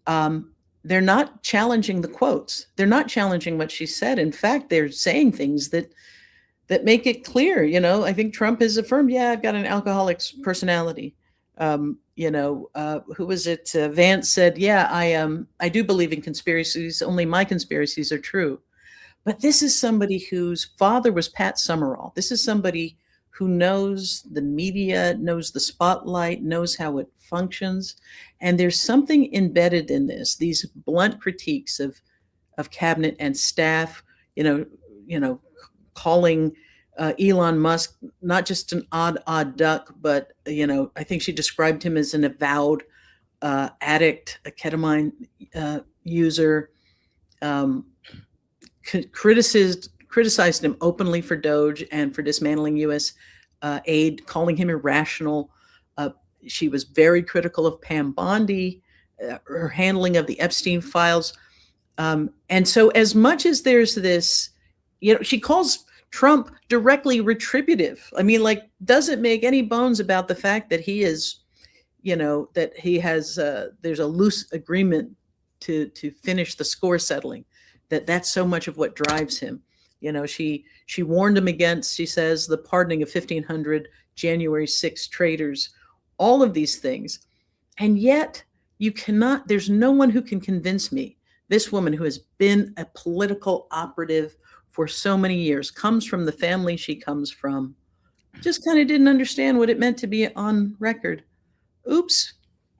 they're not challenging the quotes. They're not challenging what she said. In fact, they're saying things that make it clear. I think Trump has affirmed, I've got an alcoholic's personality. Who was it? Vance said, I do believe in conspiracies. Only my conspiracies are true. But this is somebody whose father was Pat Summerall. This is somebody who knows the media, knows the spotlight, knows how it functions. And there's something embedded in this, these blunt critiques of cabinet and staff, calling Elon Musk not just an odd duck, but I think she described him as an avowed addict, a ketamine user. Criticized him openly for Doge and for dismantling U.S. aid, calling him irrational. She was very critical of Pam Bondi, her handling of the Epstein files. And so as much as there's this, she calls Trump directly retributive. I mean, doesn't make any bones about the fact that he is, that he has, there's a loose agreement to finish the score settling, that's so much of what drives him. She warned him against, she says, the pardoning of 1,500 January 6 traitors, all of these things. And yet there's no one who can convince me, this woman who has been a political operative for so many years, comes from the family she comes from, just kind of didn't understand what it meant to be on record. Oops,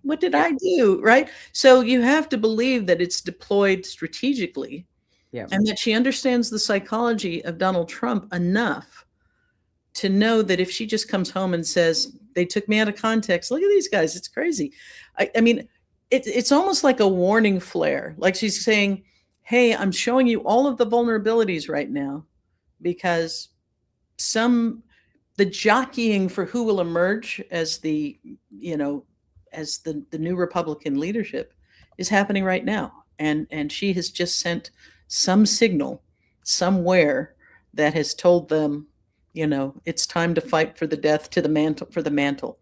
what did I do? Right? So you have to believe that it's deployed strategically, and that she understands the psychology of Donald Trump enough to know that if she just comes home and says, they took me out of context, look at these guys, it's crazy. I mean, it's almost like a warning flare. Like she's saying, hey, I'm showing you all of the vulnerabilities right now because the jockeying for who will emerge as the new Republican leadership is happening right now. And she has just sent some signal somewhere that has told them, it's time to fight for the death to the mantle, for the mantle.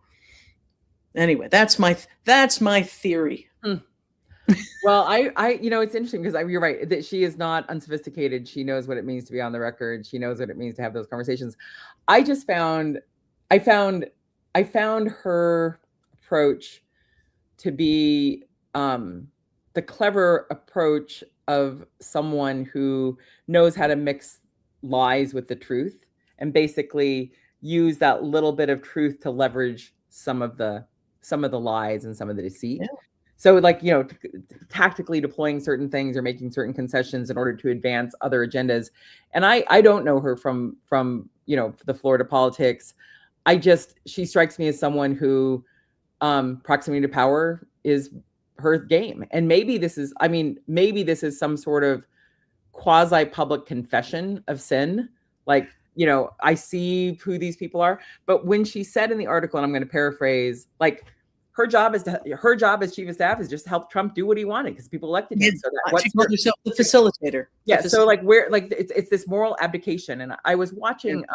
Anyway, that's my theory. Well, it's interesting because you're right that she is not unsophisticated. She knows what it means to be on the record. She knows what it means to have those conversations. I found her approach to be the clever approach of someone who knows how to mix lies with the truth and basically use that little bit of truth to leverage some of the lies and some of the deceit. Yeah. So like, tactically deploying certain things or making certain concessions in order to advance other agendas. And I don't know her from the Florida politics. She strikes me as someone who proximity to power is her game. And maybe this is some sort of quasi public confession of sin. Like, I see who these people are. But when she said in the article, and I'm going to paraphrase, like, her job as chief of staff is just to help Trump do what he wanted because people elected him. So she called herself the facilitator. Yeah. So like it's this moral abdication. And I was watching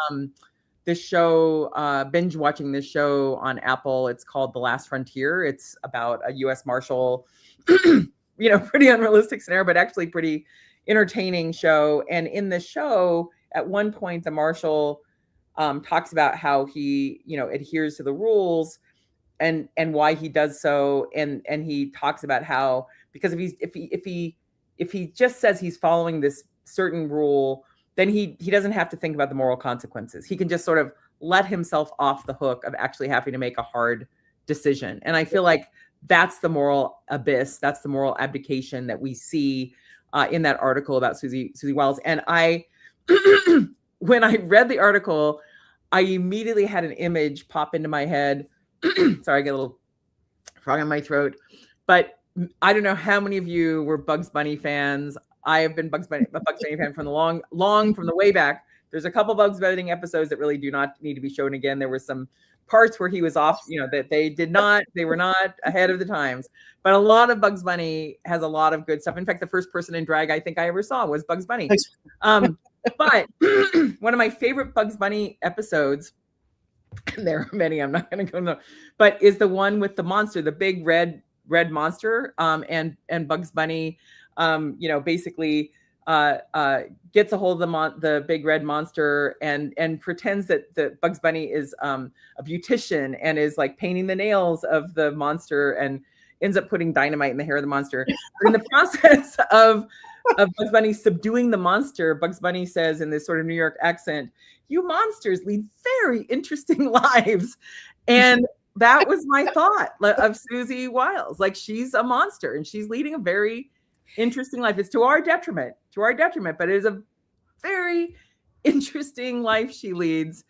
this show, binge watching this show on Apple. It's called The Last Frontier. It's about a U.S. Marshal, pretty unrealistic scenario, but actually pretty entertaining show. And in the show, at one point, the Marshal talks about how he, adheres to the rules and why he does so. And he talks about how, because if he just says he's following this certain rule, then he doesn't have to think about the moral consequences. He can just sort of let himself off the hook of actually having to make a hard decision. And I feel like that's the moral abyss. That's the moral abdication that we see in that article about Susie Wiles. And when I read the article, I immediately had an image pop into my head. Sorry, I get a little frog in my throat. But I don't know how many of you were Bugs Bunny fans. I have been a Bugs Bunny fan from the long from the way back. There's a couple Bugs Bunny episodes that really do not need to be shown again. There were some parts where he was off, that they were not ahead of the times. But a lot of Bugs Bunny has a lot of good stuff. In fact, the first person in drag I think I ever saw was Bugs Bunny. But one of my favorite Bugs Bunny episodes, and there are many, I'm not going to go into, but is the one with the monster, the big red monster, and Bugs Bunny, basically gets a hold of the big red monster and pretends that the Bugs Bunny is a beautician and is like painting the nails of the monster and ends up putting dynamite in the hair of the monster. But in the process of Bugs Bunny subduing the monster, Bugs Bunny says in this sort of New York accent, "You monsters lead very interesting lives." And that was my thought of Susie Wiles. Like, she's a monster and she's leading a very interesting life. It's to our detriment, but it is a very interesting life she leads.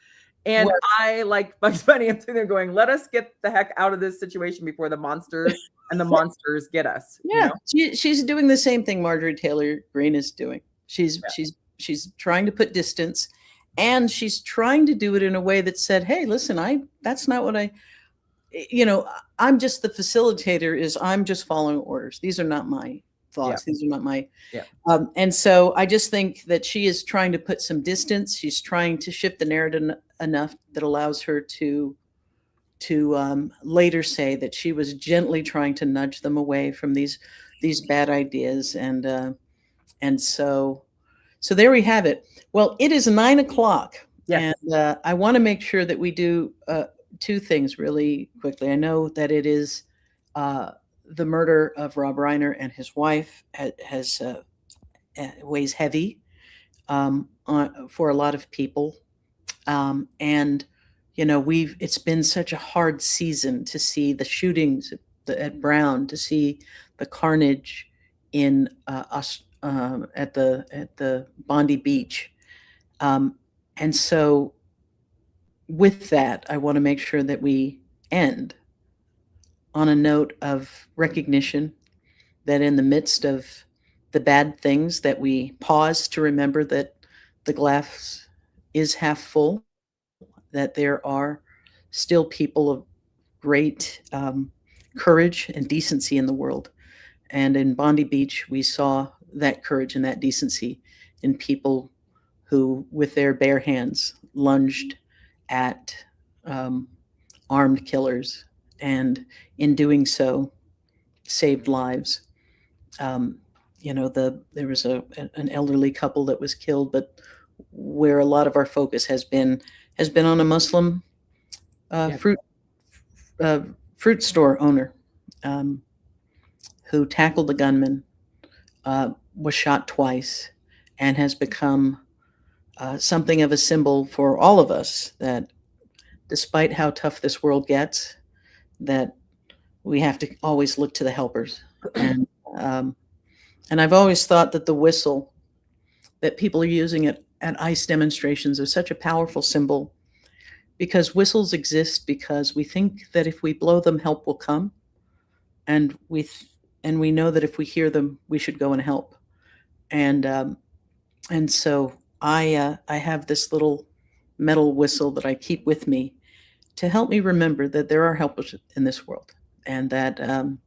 And I, like Bugs Bunny, I'm sitting there going, let us get the heck out of this situation before the monsters and the monsters get us. Yeah, she's doing the same thing Marjorie Taylor Greene is doing. She's trying to put distance, and she's trying to do it in a way that said, hey, listen, that's not what I'm just the facilitator. I'm just following orders. These are not my thoughts. These are not my, and so I just think that she is trying to put some distance. She's trying to shift the narrative enough that allows her to later say that she was gently trying to nudge them away from these bad ideas. And so there we have it. Well, it is 9:00. Yes. And I want to make sure that we do two things really quickly. I know that it is the murder of Rob Reiner and his wife has weighs heavy for a lot of people. And it's been such a hard season to see the shootings at Brown, to see the carnage in at the Bondi Beach, and so with that, I want to make sure that we end on a note of recognition that in the midst of the bad things, that we pause to remember that the glass is half full, that there are still people of great courage and decency in the world. And in Bondi Beach, we saw that courage and that decency in people who, with their bare hands, lunged at armed killers, and in doing so, saved lives. There was an elderly couple that was killed, but where a lot of our focus has been on a Muslim fruit store owner who tackled the gunman, was shot twice, and has become something of a symbol for all of us, that despite how tough this world gets, that we have to always look to the helpers. And I've always thought that the whistle that people are using at ICE demonstrations is such a powerful symbol, because whistles exist because we think that if we blow them, help will come. And we know that if we hear them, we should go and help. And so I have this little metal whistle that I keep with me to help me remember that there are helpers in this world, and that and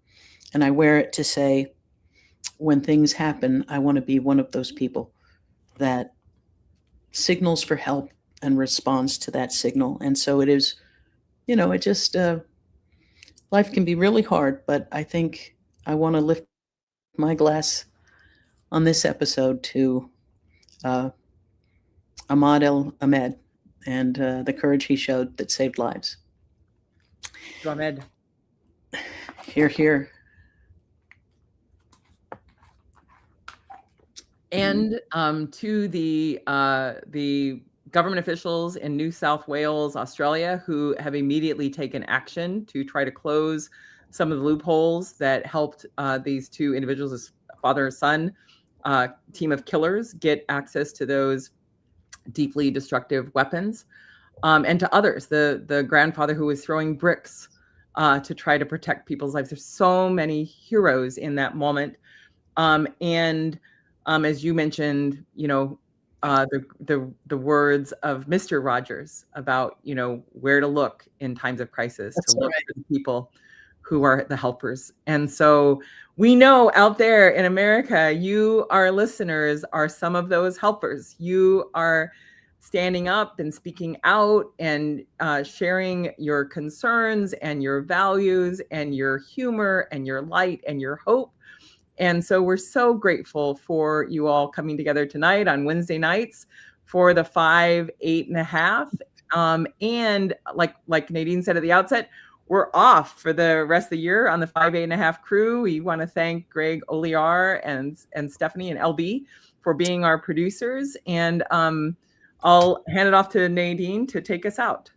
I wear it to say, when things happen, I want to be one of those people that signals for help and responds to that signal. And so it is, it just, life can be really hard, but I think I want to lift my glass on this episode to Ahmad El-Ahmed and the courage he showed that saved lives. Ahmed. Hear, hear. And to the government officials in New South Wales, Australia, who have immediately taken action to try to close some of the loopholes that helped these two individuals, this father and son team of killers, get access to those deeply destructive weapons, and to others, the grandfather who was throwing bricks to try to protect people's lives. There's so many heroes in that moment. And as you mentioned, the words of Mr. Rogers about, where to look in times of crisis. That's to look for the people who are the helpers. And so we know out there in America, you, our listeners, are some of those helpers. You are standing up and speaking out and sharing your concerns and your values and your humor and your light and your hope. And so we're so grateful for you all coming together tonight on Wednesday nights for the 5, 8 and a half. And like Nadine said at the outset, we're off for the rest of the year on the 5, 8 and a half crew. We want to thank Greg Oliar and Stephanie and LB for being our producers. And I'll hand it off to Nadine to take us out.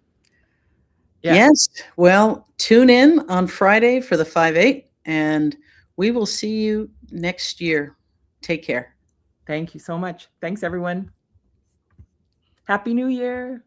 Yeah. Yes. Well, tune in on Friday for the 5-8, and we will see you next year. Take care. Thank you so much. Thanks, everyone. Happy New Year.